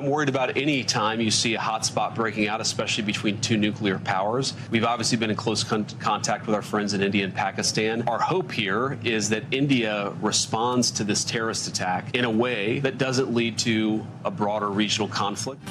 I'm worried about any time you see a hotspot breaking out, especially between two nuclear powers. We've obviously been in close contact with our friends in India and Pakistan. Our hope here is that India responds to this terrorist attack in a way that doesn't lead to a broader regional conflict.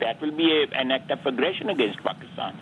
That will be an act of aggression against Pakistan.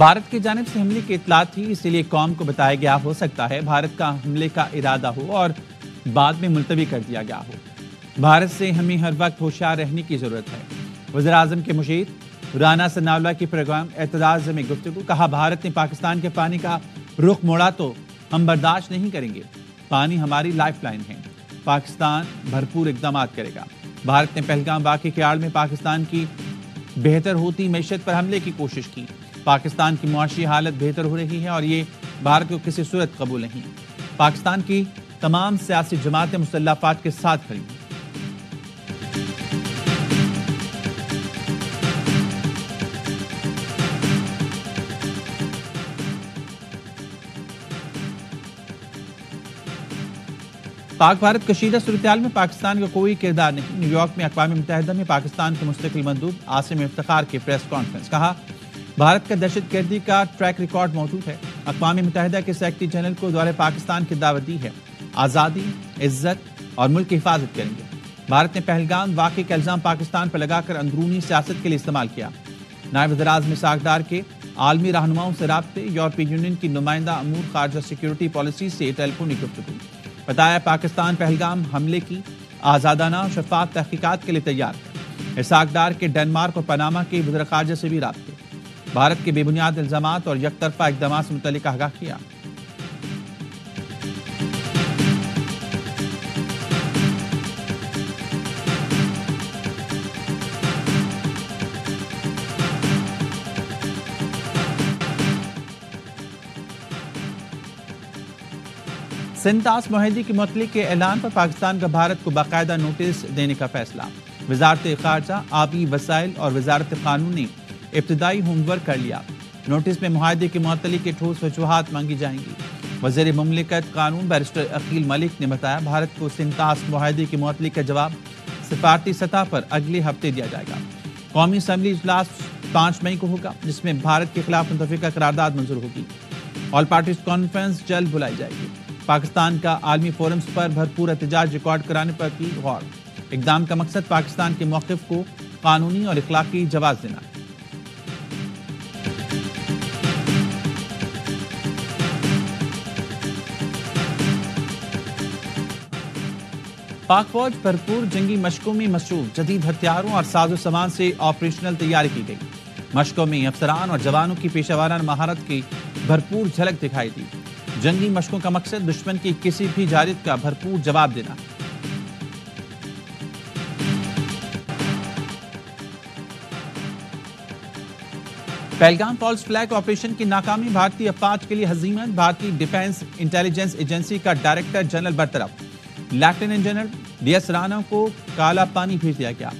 Bharat کی جانب سے حملے کی اطلاع تھی، اسی لیے قوم کو بتایا گیا ہو سکتا ہے بھارت کا حملے کا ارادہ ہو اور بعد میں ملتوی کر دیا گیا ہو۔ بھارت سے ہمیں ہر وقت ہوشیار رہنے کی ضرورت ہے۔ وزیراعظم کے مشیر رانا ثناءاللہ کی پروگرام اعتراض میں گفتگو، کہا بھارت نے پاکستان کے پانی کا رخ موڑا تو ہم برداشت نہیں کریں گے، پانی ہماری لائف لائن ہے، پاکستان بھرپور اقدامات کرے گا۔ بھارت نے پہلگام واقعے کے آڑ میں پاکستان کی بہتر ہوتی معیشت پر حملے کی کوشش کی۔ پاکستان کی معاشی حالت بہتر ہو رہی ہے اور یہ بھارت کو کسی صورت قبول نہیں۔ پاکستان کی تمام سیاسی جماعتیں مسلح افواج کے ساتھ کھڑی ہیں۔ پاک بھارت کشیدہ صورتحال میں پاکستان کا کوئی کردار نہیں۔ نیو یارک میں اقوام متحدہ میں پاکستان کے مستقل مندوب عاصم افتخار کی پریس کانفرنس، کہا بھارت کا دہشت گردی کا ٹریک ریکارڈ موجود ہے۔ اقوام متحدہ کے سیکرٹری جنرل کو دورہ پاکستان کی دعوت دی ہے، آزادی، عزت اور ملک کی حفاظت کریں گے۔ بھارت نے پہلگام واقعے کا الزام پاکستان پر لگا کر اندرونی سیاست کے لیے استعمال کیا۔ نائب وزیر اعظم اسحاق ڈار کے عالمی رہنماؤں سے رابطے، یورپی یونین کی نمائندہ امور خارجہ سیکیورٹی پالیسی سے ٹیلیفونی گفتگو، بتایا پاکستان پہلگام حملے کی آزادانہ اور شفاف تحقیقات کے لیے تیار ہے۔ اسحاق ڈار کے ڈنمارک اور پاناما کے وزیر خارجہ سے بھی رابطے، بھارت کے بے بنیاد الزامات اور یک طرفہ اقدامات سے متعلق آگاہ کیا۔ سنتاس معاہدے کی معطلی کے اعلان پر پاکستان کا بھارت کو باقاعدہ نوٹس دینے کا فیصلہ۔ وزارت خارجہ، آبی وسائل اور وزارت قانون نے ابتدائی ہوم ورک کر لیا۔ نوٹس میں معاہدے کی معطلی کے ٹھوس وجوہات مانگی جائیں گی۔ وزیر مملکت قانون بیرسٹر عقیل ملک نے بتایا بھارت کو سنتاس معاہدے کی معطلی کا جواب سفارتی سطح پر اگلے ہفتے دیا جائے گا۔ قومی اسمبلی اجلاس 5 مئی کو ہوگا، جس میں بھارت کے خلاف متفقہ قرارداد منظور ہوگی۔ آل پارٹیز کانفرنس جلد بلائی جائے گی۔ پاکستان کا عالمی فورمز پر بھرپور احتجاج ریکارڈ کرانے پر کی غور۔ اقدام کا مقصد پاکستان کے موقف کو قانونی اور اخلاقی جواز دینا۔ پاک فوج بھرپور جنگی مشقوں میں مصروف، جدید ہتھیاروں اور ساز و سامان سے آپریشنل تیاری کی گئی۔ مشقوں میں افسران اور جوانوں کی پیشہ ورانہ مہارت کی بھرپور جھلک دکھائی دی۔ جنگی مشقوں کا مقصد دشمن کی کسی بھی جارحیت کا بھرپور جواب دینا۔ پہلگام فالس فلیگ آپریشن کی ناکامی بھارتی افواج کے لیے ہزیمت، بھارتی ڈیفنس انٹیلیجنس ایجنسی کا ڈائریکٹر جنرل برطرف، lieutenant general D S Rana کو کالا پانی بھیج دیا گیا۔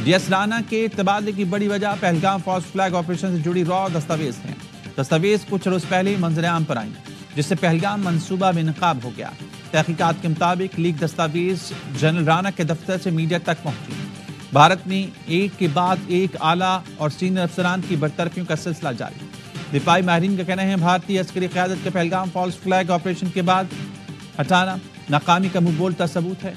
ڈی ایس رانا کے تبادلے کی بڑی وجہ پہلگام فالس فلیگ آپریشن سے جڑی را دستاویز ہیں۔ دستاویز کچھ روز پہلے منظر عام پر آئیں، جس سے پہلگام منصوبہ بے نقاب ہو گیا۔ تحقیقات کے مطابق لیک دستاویز جنرل رانا کے دفتر سے میڈیا تک پہنچی۔ بھارت میں ایک کے بعد ایک اعلیٰ اور سینئر افسران کی برطرفیوں کا سلسلہ جاری۔ دفاعی ماہرین کا کہنا ہے بھارتی عسکری قیادت کے پہلگام فالس فلیگ آپریشن کے بعد ہٹانا ناکامی کا منہ بولتا ثبوت ہے۔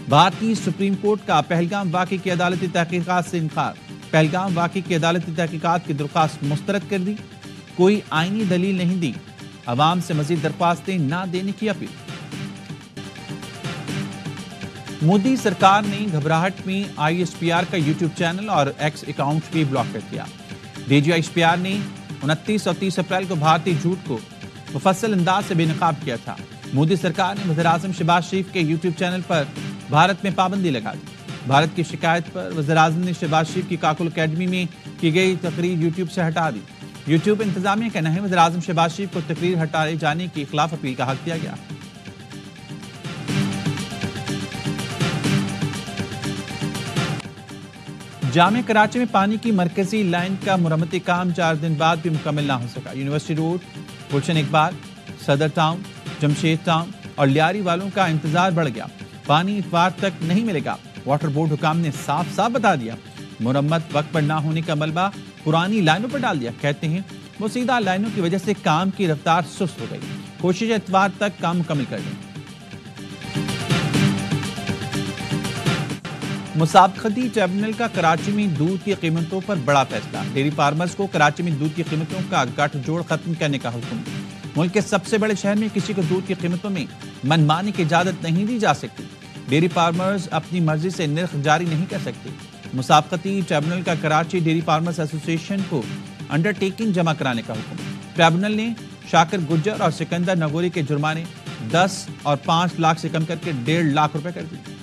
بھارتی سپریم کورٹ کا پہلگام واقعے کی عدالتی تحقیقات سے انکار، پہلگام واقعے کی عدالتی تحقیقات کی درخواست مسترد کر دی، کوئی آئینی دلیل نہیں دی، عوام سے مزید درخواستیں نہ دینے کی اپیل۔ مودی سرکار نے گھبراہٹ میں آئی ایس پی آر کا یوٹیوب چینل اور ایکس اکاؤنٹ بھی بلاک کر دیا۔ D G I S P R نے 29 اور 30 اپریل کو بھارتی جھوٹ کو مفصل انداز سے بے نقاب کیا تھا۔ مودی سرکار نے وزیر اعظم شہباز شریف کے یوٹیوب چینل پر بھارت میں پابندی لگا دی۔ بھارت کی شکایت پر وزیر اعظم نے شہباز شریف کی کاکل اکیڈمی میں کی گئی تقریر یوٹیوب سے ہٹا دی۔ یوٹیوب انتظامیہ کا کہنا ہے وزیر اعظم شہباز شریف کو تقریر ہٹائے جانے کے خلاف اپیل کا حق دیا گیا۔ جامعہ کراچی میں پانی کی مرکزی لائن کا مرمتی کام 4 دن بعد بھی مکمل نہ ہو سکا۔ یونیورسٹی روڈ، گلشن اقبال، صدر ٹاؤن، جمشید ٹاؤن اور لیاری والوں کا انتظار بڑھ گیا۔ پانی اتوار تک نہیں ملے گا۔ واٹر بورڈ حکام نے صاف صاف بتا دیا، مرمت وقت پر نہ ہونے کا ملبہ پرانی لائنوں پر ڈال دیا۔ کہتے ہیں مسیدہ لائنوں کی وجہ سے کام کی رفتار سست ہو گئی، کوشش اتوار تک کام مکمل کر لیں۔ مسابقتی ٹریبونل کا کراچی میں دودھ کی قیمتوں پر بڑا فیصلہ، ڈیری فارمرز کو کراچی میں دودھ کی قیمتوں کا گٹھ جوڑ ختم کرنے کا حکم۔ ملک کے سب سے بڑے شہر میں کسی کو دودھ کی قیمتوں میں منمانی کی اجازت نہیں دی جا سکتی، ڈیری فارمرز اپنی مرضی سے نرخ جاری نہیں کر سکتے۔ مسابقتی ٹریبونل کا کراچی ڈیری فارمرز ایسوسی ایشن کو انڈر ٹیکنگ جمع کرانے کا حکم۔ ٹریبونل نے شاکر گجر اور سکندر نگوری کے جرمانے 10 اور 5 لاکھ سے کم کر کے 1.5 لاکھ روپے کر دیے۔